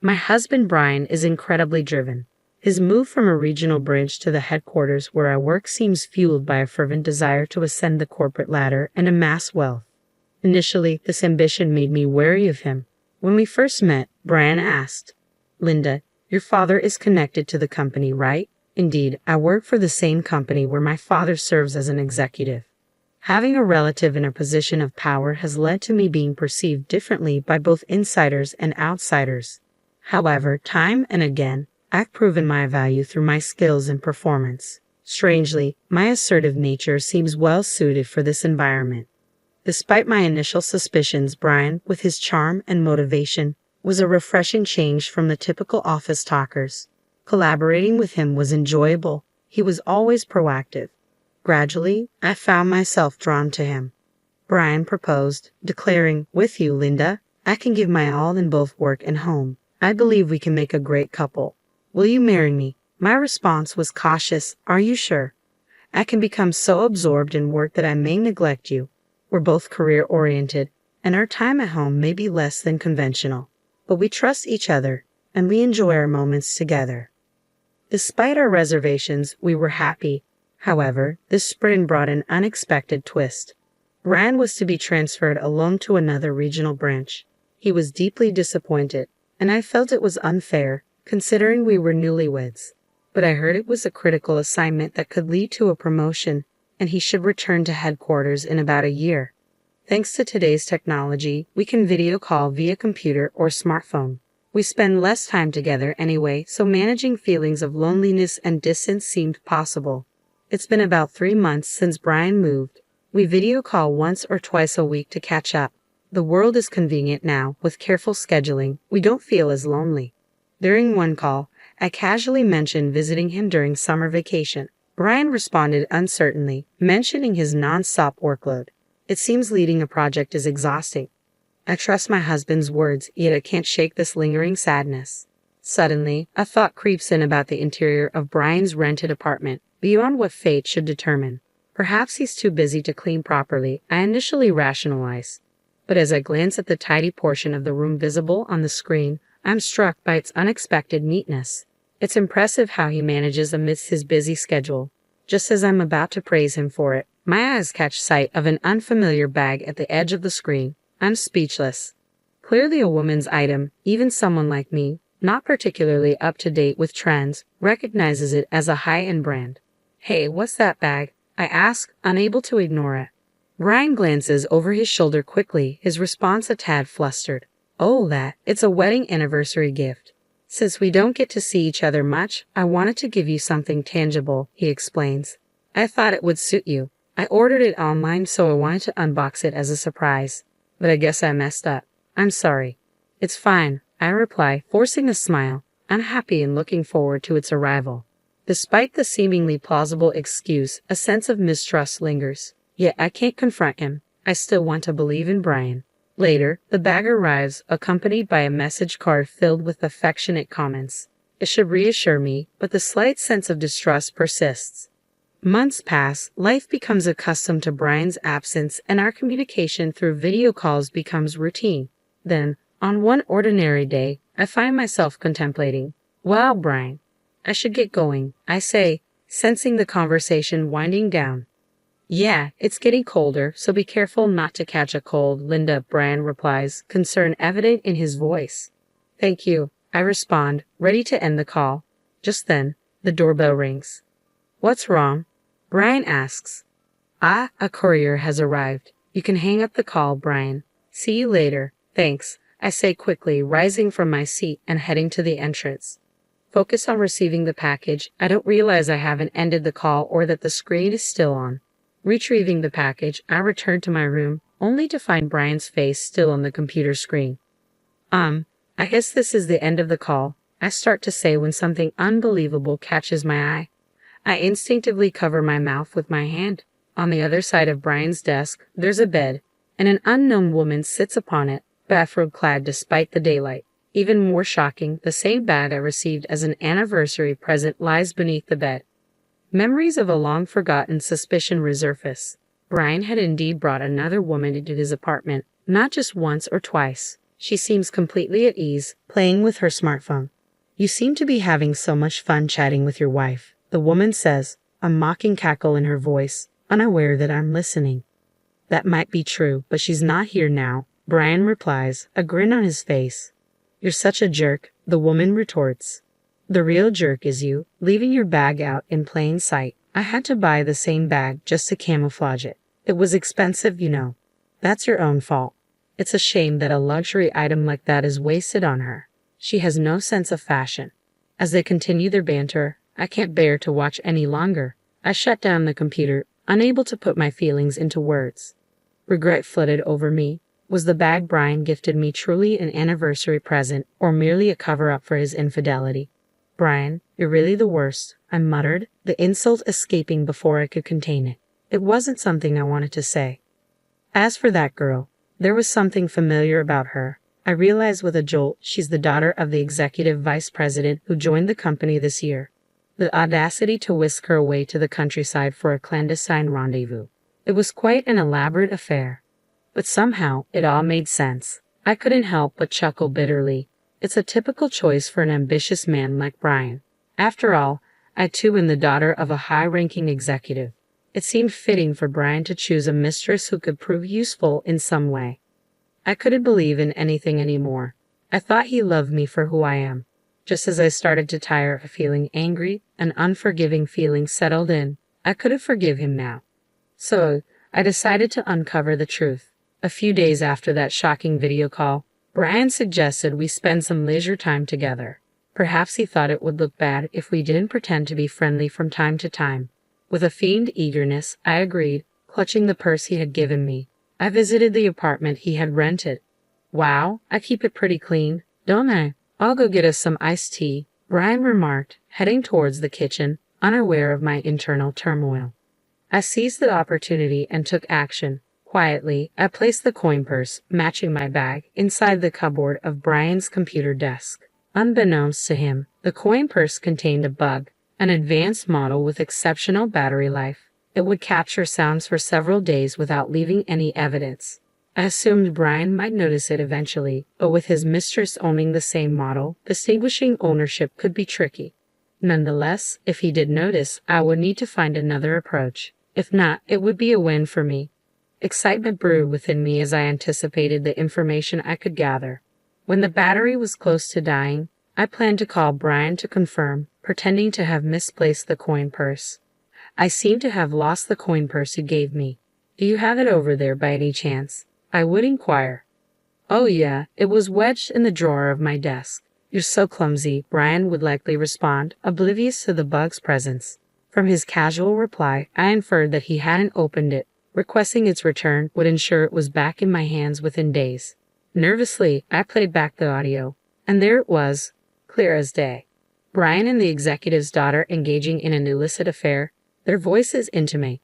My husband Brian is incredibly driven. His move from a regional branch to the headquarters where I work seems fueled by a fervent desire to ascend the corporate ladder and amass wealth. Initially, this ambition made me wary of him. When we first met, Brian asked, "Linda, your father is connected to the company, right?" "Indeed, I work for the same company where my father serves as an executive." Having a relative in a position of power has led to me being perceived differently by both insiders and outsiders. However, time and again, I've proven my value through my skills and performance. Strangely, my assertive nature seems well suited for this environment. Despite my initial suspicions, Brian, with his charm and motivation, was a refreshing change from the typical office talkers. Collaborating with him was enjoyable. He was always proactive. Gradually, I found myself drawn to him. Brian proposed, declaring, "With you, Linda, I can give my all in both work and home. I believe we can make a great couple. Will you marry me?" My response was cautious. "Are you sure? I can become so absorbed in work that I may neglect you. We're both career-oriented, and our time at home may be less than conventional. But we trust each other, and we enjoy our moments together." Despite our reservations, we were happy. However, this spring brought an unexpected twist. Brian was to be transferred alone to another regional branch. He was deeply disappointed, and I felt it was unfair, considering we were newlyweds. But I heard it was a critical assignment that could lead to a promotion, and he should return to headquarters in about a year. Thanks to today's technology, we can video call via computer or smartphone. We spend less time together anyway, so managing feelings of loneliness and distance seemed possible. It's been about 3 months since Brian moved. We video call once or twice a week to catch up. The world is convenient now. With careful scheduling, we don't feel as lonely. During one call, I casually mentioned visiting him during summer vacation. Brian responded uncertainly, mentioning his non-stop workload. "It seems leading a project is exhausting." I trust my husband's words, yet I can't shake this lingering sadness. Suddenly, a thought creeps in about the interior of Brian's rented apartment, beyond what fate should determine. Perhaps he's too busy to clean properly, I initially rationalize. But as I glance at the tidy portion of the room visible on the screen, I'm struck by its unexpected neatness. It's impressive how he manages amidst his busy schedule. Just as I'm about to praise him for it, my eyes catch sight of an unfamiliar bag at the edge of the screen. I'm speechless. Clearly a woman's item, even someone like me, not particularly up to date with trends, recognizes it as a high-end brand. "Hey, what's that bag?" I ask, unable to ignore it. Brian glances over his shoulder quickly, his response a tad flustered. "Oh, it's a wedding anniversary gift. Since we don't get to see each other much, I wanted to give you something tangible," he explains. "I thought it would suit you. I ordered it online, so I wanted to unbox it as a surprise. But I guess I messed up. I'm sorry." "It's fine," I reply, forcing a smile. I'm happy and looking forward to its arrival. Despite the seemingly plausible excuse, a sense of mistrust lingers. Yet I can't confront him. I still want to believe in Brian. Later, the bag arrives, accompanied by a message card filled with affectionate comments. It should reassure me, but the slight sense of distrust persists. Months pass, life becomes accustomed to Brian's absence, and our communication through video calls becomes routine. Then, on one ordinary day, I find myself contemplating, "Wow, Brian, I should get going," I say, sensing the conversation winding down. "Yeah, it's getting colder, so be careful not to catch a cold, Linda," Brian replies, concern evident in his voice. "Thank you," I respond, ready to end the call. Just then, the doorbell rings. "What's wrong?" Brian asks. "Ah, a courier has arrived. You can hang up the call, Brian. See you later." "Thanks," I say quickly, rising from my seat and heading to the entrance. Focused on receiving the package, I don't realize I haven't ended the call or that the screen is still on. Retrieving the package, I return to my room, only to find Brian's face still on the computer screen. I guess this is the end of the call," I start to say when something unbelievable catches my eye. I instinctively cover my mouth with my hand. On the other side of Brian's desk, there's a bed, and an unknown woman sits upon it, bathrobe-clad despite the daylight. Even more shocking, the same bag I received as an anniversary present lies beneath the bed. Memories of a long-forgotten suspicion resurface. Brian had indeed brought another woman into his apartment, not just once or twice. She seems completely at ease, playing with her smartphone. You seem to be having so much fun chatting with your wife, the woman says, a mocking cackle in her voice, unaware that I'm listening. That might be true, but she's not here now, Brian replies, a grin on his face. You're such a jerk, the woman retorts. The real jerk is you, leaving your bag out in plain sight. I had to buy the same bag just to camouflage it. It was expensive, you know. That's your own fault. It's a shame that a luxury item like that is wasted on her. She has no sense of fashion. As they continue their banter, I can't bear to watch any longer. I shut down the computer, unable to put my feelings into words. Regret flooded over me. Was the bag Brian gifted me truly an anniversary present, or merely a cover-up for his infidelity? Brian, you're really the worst, I muttered, the insult escaping before I could contain it. It wasn't something I wanted to say. As for that girl, there was something familiar about her. I realized with a jolt she's the daughter of the executive vice president who joined the company this year. The audacity to whisk her away to the countryside for a clandestine rendezvous. It was quite an elaborate affair. But somehow, it all made sense. I couldn't help but chuckle bitterly. It's a typical choice for an ambitious man like Brian. After all, I too am the daughter of a high-ranking executive. It seemed fitting for Brian to choose a mistress who could prove useful in some way. I couldn't believe in anything anymore. I thought he loved me for who I am. Just as I started to tire of feeling angry, an unforgiving feeling settled in. I couldn't forgive him now. So, I decided to uncover the truth. A few days after that shocking video call, Brian suggested we spend some leisure time together. Perhaps he thought it would look bad if we didn't pretend to be friendly from time to time. With a feigned eagerness, I agreed, clutching the purse he had given me. I visited the apartment he had rented. Wow, I keep it pretty clean, don't I? I'll go get us some iced tea, Brian remarked, heading towards the kitchen, unaware of my internal turmoil. I seized the opportunity and took action. Quietly, I placed the coin purse, matching my bag, inside the cupboard of Brian's computer desk. Unbeknownst to him, the coin purse contained a bug, an advanced model with exceptional battery life. It would capture sounds for several days without leaving any evidence. I assumed Brian might notice it eventually, but with his mistress owning the same model, distinguishing ownership could be tricky. Nonetheless, if he did notice, I would need to find another approach. If not, it would be a win for me. Excitement brewed within me as I anticipated the information I could gather. When the battery was close to dying, I planned to call Brian to confirm, pretending to have misplaced the coin purse. I seem to have lost the coin purse you gave me. Do you have it over there by any chance? I would inquire. Oh yeah, it was wedged in the drawer of my desk. You're so clumsy, Brian would likely respond, oblivious to the bug's presence. From his casual reply, I inferred that he hadn't opened it. Requesting its return would ensure it was back in my hands within days. Nervously, I played back the audio, and there it was, clear as day. Brian and the executive's daughter engaging in an illicit affair, their voices intimate.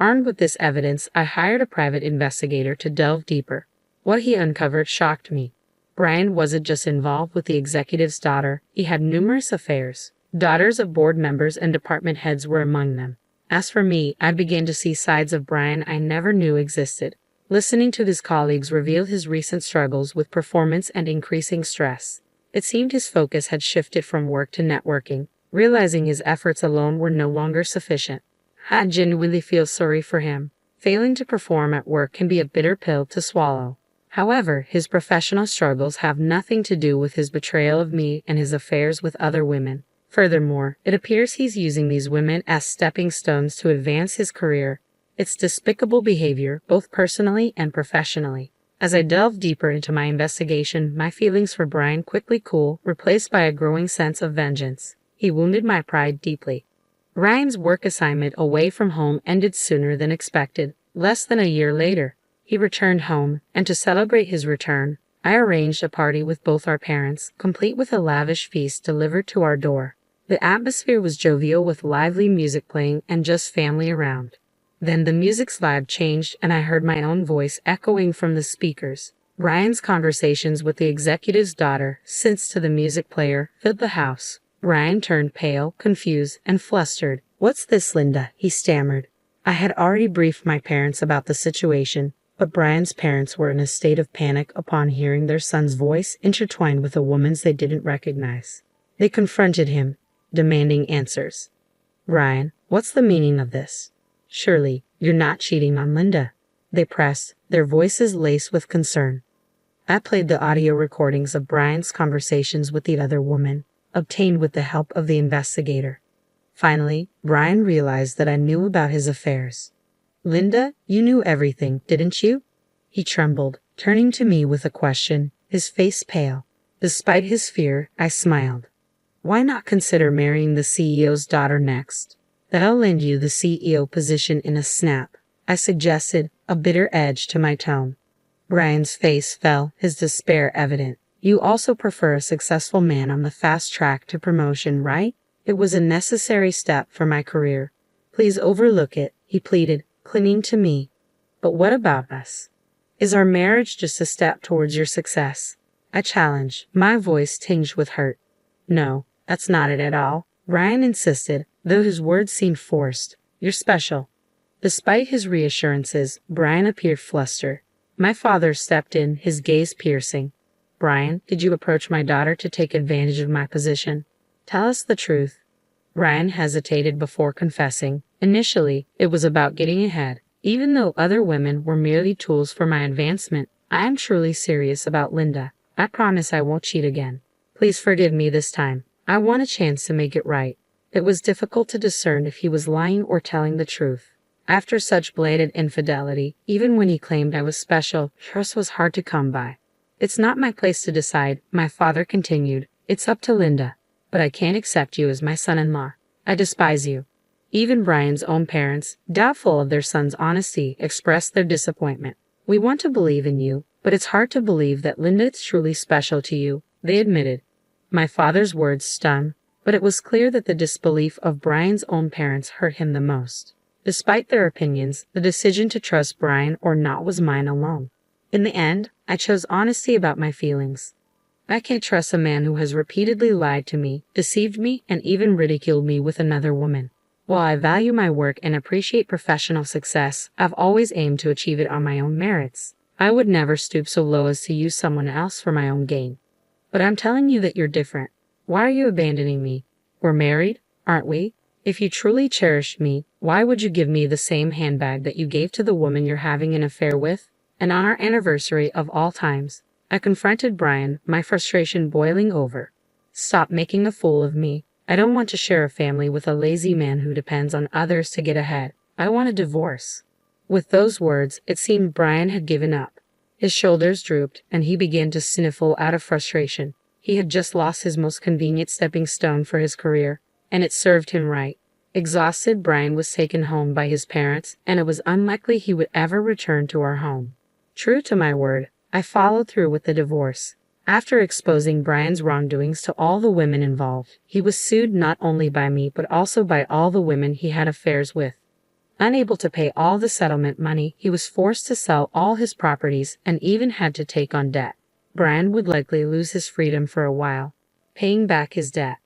Armed with this evidence, I hired a private investigator to delve deeper. What he uncovered shocked me. Brian wasn't just involved with the executive's daughter, he had numerous affairs. Daughters of board members and department heads were among them. As for me, I began to see sides of Brian I never knew existed. Listening to his colleagues reveal his recent struggles with performance and increasing stress. It seemed his focus had shifted from work to networking, realizing his efforts alone were no longer sufficient. I genuinely feel sorry for him. Failing to perform at work can be a bitter pill to swallow. However, his professional struggles have nothing to do with his betrayal of me and his affairs with other women. Furthermore, it appears he's using these women as stepping stones to advance his career. It's despicable behavior, both personally and professionally. As I delved deeper into my investigation, my feelings for Brian quickly cooled, replaced by a growing sense of vengeance. He wounded my pride deeply. Brian's work assignment away from home ended sooner than expected. Less than a year later, he returned home, and to celebrate his return, I arranged a party with both our parents, complete with a lavish feast delivered to our door. The atmosphere was jovial with lively music playing and just family around. Then the music's vibe changed and I heard my own voice echoing from the speakers. Brian's conversations with the executive's daughter, since to the music player, filled the house. Brian turned pale, confused, and flustered. "What's this, Linda?" he stammered. I had already briefed my parents about the situation. But Brian's parents were in a state of panic upon hearing their son's voice intertwined with a woman's they didn't recognize. They confronted him, demanding answers. Ryan, what's the meaning of this? Surely, you're not cheating on Linda. They pressed, their voices laced with concern. I played the audio recordings of Brian's conversations with the other woman, obtained with the help of the investigator. Finally, Brian realized that I knew about his affairs. Linda, you knew everything, didn't you? He trembled, turning to me with a question, his face pale. Despite his fear, I smiled. Why not consider marrying the CEO's daughter next? That'll land you the CEO position in a snap, I suggested, a bitter edge to my tone. Brian's face fell, his despair evident. You also prefer a successful man on the fast track to promotion, right? It was a necessary step for my career. Please overlook it, he pleaded, clinging to me. But what about us? Is our marriage just a step towards your success? I challenged, my voice tinged with hurt. No, that's not it at all, Brian insisted, though his words seemed forced. You're special. Despite his reassurances, Brian appeared flustered. My father stepped in, his gaze piercing. Brian, did you approach my daughter to take advantage of my position? Tell us the truth. Brian hesitated before confessing. Initially, it was about getting ahead. Even though other women were merely tools for my advancement, I am truly serious about Linda. I promise I won't cheat again. Please forgive me this time. I want a chance to make it right. It was difficult to discern if he was lying or telling the truth. After such blatant infidelity, even when he claimed I was special, trust was hard to come by. It's not my place to decide, my father continued. It's up to Linda. But I can't accept you as my son-in-law. I despise you. Even Brian's own parents, doubtful of their son's honesty, expressed their disappointment. We want to believe in you, but it's hard to believe that Linda is truly special to you, they admitted. My father's words stung, but it was clear that the disbelief of Brian's own parents hurt him the most. Despite their opinions, the decision to trust Brian or not was mine alone. In the end, I chose honesty about my feelings. I can't trust a man who has repeatedly lied to me, deceived me, and even ridiculed me with another woman. While I value my work and appreciate professional success, I've always aimed to achieve it on my own merits. I would never stoop so low as to use someone else for my own gain. But I'm telling you that you're different. Why are you abandoning me? We're married, aren't we? If you truly cherished me, why would you give me the same handbag that you gave to the woman you're having an affair with? And on our anniversary of all times, I confronted Brian, my frustration boiling over. Stop making a fool of me. I don't want to share a family with a lazy man who depends on others to get ahead. I want a divorce. With those words, it seemed Brian had given up. His shoulders drooped, and he began to sniffle out of frustration. He had just lost his most convenient stepping stone for his career, and it served him right. Exhausted, Brian was taken home by his parents, and it was unlikely he would ever return to our home. True to my word, I followed through with the divorce. After exposing Brian's wrongdoings to all the women involved, he was sued not only by me but also by all the women he had affairs with. Unable to pay all the settlement money, he was forced to sell all his properties and even had to take on debt. Brian would likely lose his freedom for a while, paying back his debt.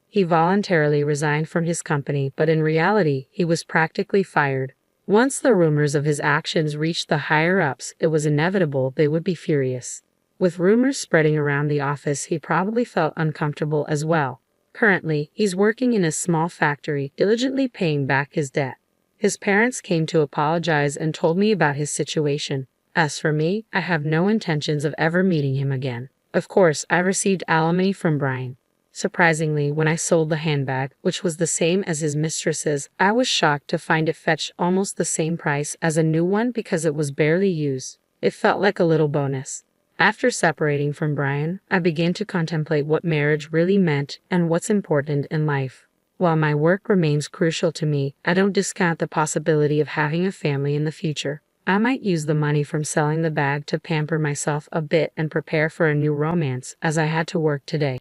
He voluntarily resigned from his company, but in reality, he was practically fired. Once the rumors of his actions reached the higher-ups, it was inevitable they would be furious. With rumors spreading around the office, he probably felt uncomfortable as well. Currently, he's working in a small factory, diligently paying back his debt. His parents came to apologize and told me about his situation. As for me, I have no intentions of ever meeting him again. Of course, I received alimony from Brian. Surprisingly, when I sold the handbag, which was the same as his mistress's, I was shocked to find it fetched almost the same price as a new one because it was barely used. It felt like a little bonus. After separating from Brian, I began to contemplate what marriage really meant and what's important in life. While my work remains crucial to me, I don't discount the possibility of having a family in the future. I might use the money from selling the bag to pamper myself a bit and prepare for a new romance, as I had to work today.